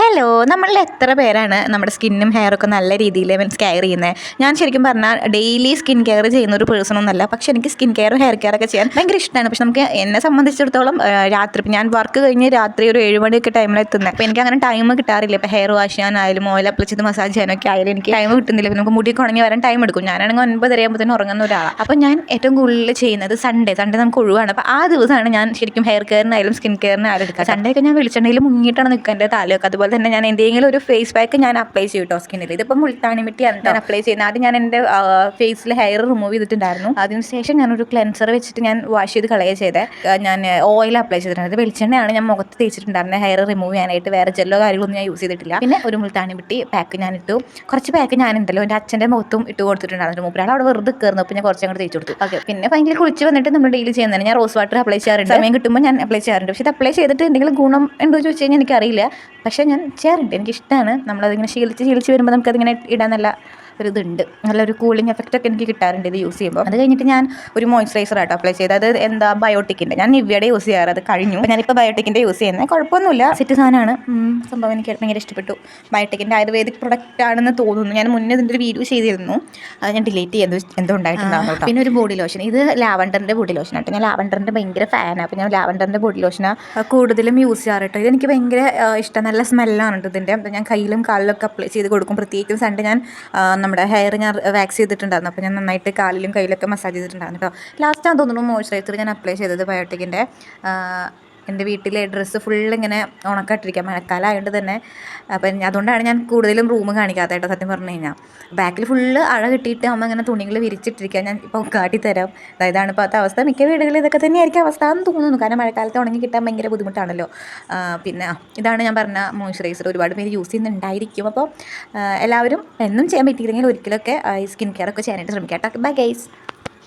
Hello, നമ്മളിൽ എത്ര പേരാണ് നമ്മുടെ സ്കിന്നും ഹെയറൊക്കെ നല്ല രീതിയിൽ മീൻസ് കെയർ ചെയ്യുന്നത്? ഞാൻ ശരിക്കും പറഞ്ഞാൽ ഡെയിലി സ്കിൻ കെയർ ചെയ്യുന്ന ഒരു പേഴ്സൺ ഒന്നല്ല. പക്ഷേ എനിക്ക് സ്കിൻ കെയറും ഹെയർ കെയറൊക്കെ ചെയ്യാൻ ഭയങ്കര ഇഷ്ടമാണ്. പക്ഷെ നമുക്ക് എന്നെ സംബന്ധിച്ചിടത്തോളം രാത്രി ഞാൻ വർക്ക് കഴിഞ്ഞ് രാത്രി ഒരു 7 മണിയൊക്കെ ടൈമിലെത്തുന്നത്. അപ്പോൾ എനിക്ക് അങ്ങനെ ടൈം കിട്ടാറില്ല. ഇപ്പോൾ ഹെയർ വാഷ് ചെയ്യാനായാലും ഓയിൽ അപ്ലൈ ചെയ്ത് മസാജ് ചെയ്യാനൊക്കെ ആയാലും എനിക്ക് ടൈം കിട്ടുന്നില്ല. പിന്നെ നമുക്ക് മുടിയൊക്കെ ഉണങ്ങി വരാൻ ടൈം എടുക്കും. ഞാനാണെങ്കിൽ 9 ആകുമ്പോഴത്തേനും ഉറങ്ങുന്ന ഒരാളാണ്. അപ്പോൾ ഞാൻ ഏറ്റവും കൂടുതൽ ചെയ്യുന്നത് സൺഡേ നമുക്ക് ഒഴിവാണ്. അപ്പോൾ ആ ദിവസമാണ് ഞാൻ ശരിക്കും ഹെയർ കെയറിനായാലും സ്കിൻ കെയറിനായാലും എടുക്കുക. സൺഡേ ഒക്കെ ഞാൻ വെളിച്ചെണ്ണയിൽ മുങ്ങിയിട്ടാണ് നിൽക്കുന്നത് താലൊക്കെ. അതുപോലെ തന്നെ ഞാൻ എന്തെങ്കിലും ഒരു ഫേസ് പാക്ക് ഞാൻ അപ്ലൈ ചെയ്യും കേട്ടോ സ്കിന്നിൽ. ഇതിപ്പോൾ മുൾട്ടാണി മിട്ടിയാണ് ഞാൻ അപ്ലൈ ചെയ്യുന്നത്. ആദ്യം ഞാൻ എൻ്റെ ഫേസിൽ ഹെയർ റിമൂവ് ചെയ്തിട്ടുണ്ടായിരുന്നു. അതിനുശേഷം ഞാനൊരു ക്ലെൻസർ വെച്ചിട്ട് ഞാൻ വാഷ് ചെയ്ത് കളയുക ചെയ്തത്. ഞാൻ ഓയിൽ അപ്ലൈ ചെയ്തിട്ടുണ്ട്. അത് വെളിച്ചെണ്ണയാണ് ഞാൻ മുഖത്ത് തേച്ചിട്ടുണ്ടായിരുന്നത് ഹെയർ റിമൂവ് ചെയ്യാനായിട്ട്. വേറെ ജെല്ലോ കാര്യങ്ങളൊന്നും ഞാൻ യൂസ് ചെയ്തിട്ടില്ല. പിന്നെ ഒരു മുൾട്ടാണി മിട്ടി പാക്ക് ഞാൻ ഇട്ടു. കുറച്ച് പാക്ക് ഞാനുണ്ടല്ലോ എൻ്റെ അച്ഛൻ്റെ മുഖത്തും ഇട്ട് കൊടുത്തിട്ടുണ്ടായിരുന്നു. മൂപ്പരാൾ അവിടെ വെറുതെ കയറുന്നു. അപ്പോൾ ഞാൻ കുറച്ച് അങ്ങോട്ട് തേച്ച് കൊടുത്തു. ഓക്കെ, പിന്നെ ഭയങ്കര കുളിച്ച് വന്നിട്ട് നമ്മൾ ഡെയിലി ചെയ്യുന്നതാണ്. ഞാൻ റോസ് വാട്ടർ അപ്ലൈ ചെയ്യാറുണ്ട്. സമയം കിട്ടുമ്പോൾ ഞാൻ അപ്ലൈ ചെയ്യാറുണ്ട്. പക്ഷേ ഇത് അപ്ലൈ ചെയ്തിട്ട് എന്തെങ്കിലും ഗുണം ഉണ്ടോ ചോദിച്ചു കഴിഞ്ഞാൽ എനിക്കറിയില്ല. പക്ഷേ ഞാൻ ചെയ്യാറുണ്ട്. എനിക്കിഷ്ടമാണ്. നമ്മളതിങ്ങനെ ശീലിച്ച് വരുമ്പോൾ നമുക്കതിങ്ങനെ ഇടാൻ നല്ല ഒരിതുണ്ട്. നല്ലൊരു കൂളിംഗ് എഫക്റ്റൊക്കെ എനിക്ക് കിട്ടാറുണ്ട് ഇത് യൂസ് ചെയ്യുമ്പോൾ. അത് കഴിഞ്ഞിട്ട് ഞാൻ ഒരു മോയ്സ്ചറൈസർ ആയിട്ട് അപ്ലൈ ചെയ്തത്. അത് എന്താ ബയോട്ടിക്കിൻ്റെ. ഞാൻ നിവ്യയുടെ യൂസ് ചെയ്യാറ്. അത് കഴിഞ്ഞു. അപ്പോൾ ഞാനിപ്പോൾ ബയോട്ടിക്കിൻ്റെ യൂസ് ചെയ്യുന്നത്. കുഴപ്പമൊന്നുമില്ല. സെറ്റ് സാധനമാണ്. സംഭവം എനിക്ക് ഭയങ്കര ഇഷ്ടപ്പെട്ടു. ബയോട്ടിക്കിൻ്റെ ആയുർവേദിക് പ്രൊഡക്റ്റ് ആണെന്ന് തോന്നുന്നു. ഞാൻ മുന്നേ ഇതിൻ്റെ ഒരു വീഡിയോ ചെയ്തിരുന്നു. അത് ഞാൻ ഡിലീറ്റ് ചെയ്ത് എന്തോ ഉണ്ടായിട്ടുണ്ടാകും കേട്ടോ. പിന്നെ ഒരു ബോഡി ലോഷൻ. ഇത് ലാവണ്ടറിൻ്റെ ബോഡി ലോഷൻ ആട്ടോ. ഞാൻ ലാവണ്ടറിൻ്റെ ഭയങ്കര ഫാനാണ്. അപ്പോൾ ഞാൻ ലാവണ്ടറിൻ്റെ ബോഡി ലോഷനാണ് കൂടുതലും യൂസ് ചെയ്യാറ് കേട്ടോ. ഇതെനിക്ക് ഭയങ്കര ഇഷ്ടം. നല്ല സ്മെല്ലാണ് കേട്ടോ ഇതിൻ്റെ. അപ്പോൾ ഞാൻ കയ്യിലും കാലിലൊക്കെ അപ്ലൈ ചെയ്ത് കൊടുക്കും. പ്രത്യേകിച്ചും സൺഡേ ഞാൻ നമ്മുടെ ഹെയർ ഞാൻ വാക്സ് ചെയ്തിട്ടുണ്ടായിരുന്നു. അപ്പോൾ ഞാൻ നന്നായിട്ട് കാലിലും കയ്യിലൊക്കെ മസാജ് ചെയ്തിട്ടുണ്ടായിരുന്നു കേട്ടോ. ലാസ്റ്റ് ഞാൻ തോന്നുന്നു മോയ്സ്ചറൈസർ ഞാൻ അപ്ലൈ ചെയ്തത് ബയോട്ടിക്കിൻ്റെ. എൻ്റെ വീട്ടിലെ ഡ്രസ്സ് ഫുള്ളിങ്ങനെ ഉണക്കായിട്ടിരിക്കുക, മഴക്കാലം ആയതുകൊണ്ട് തന്നെ. അപ്പം അതുകൊണ്ടാണ് ഞാൻ കൂടുതലും റൂം കാണിക്കാത്ത കേട്ടോ സത്യം പറഞ്ഞു കഴിഞ്ഞാൽ. ബാക്കിൽ ഫുള്ള് അഴ കിട്ടിയിട്ട് അമ്മ ഇങ്ങനെ തുണികൾ വിരിച്ചിട്ടിരിക്കുക. ഞാൻ ഇപ്പോൾ കാട്ടിത്തരാം. അതായതാണ് ഇപ്പോഴത്തെ അവസ്ഥ. മിക്ക വീടുകളിൽ ഇതൊക്കെ തന്നെയായിരിക്കും അവസ്ഥ എന്ന് തോന്നുന്നു. കാരണം മഴക്കാലത്ത് ഉണങ്ങി കിട്ടാൻ ഭയങ്കര ബുദ്ധിമുട്ടാണല്ലോ. പിന്നെ ഇതാണ് ഞാൻ പറഞ്ഞ മോയ്സ്ചറൈസർ. ഒരുപാട് പേര് യൂസ് ചെയ്യുന്നുണ്ടായിരിക്കും. അപ്പോൾ എല്ലാവരും എന്നും ചെയ്യാൻ പറ്റിയില്ലെങ്കിൽ ഒരിക്കലൊക്കെ സ്കിൻ കെയർ ഒക്കെ ചെയ്യാനായിട്ട് ശ്രമിക്കാം കേട്ടോ. Bye guys.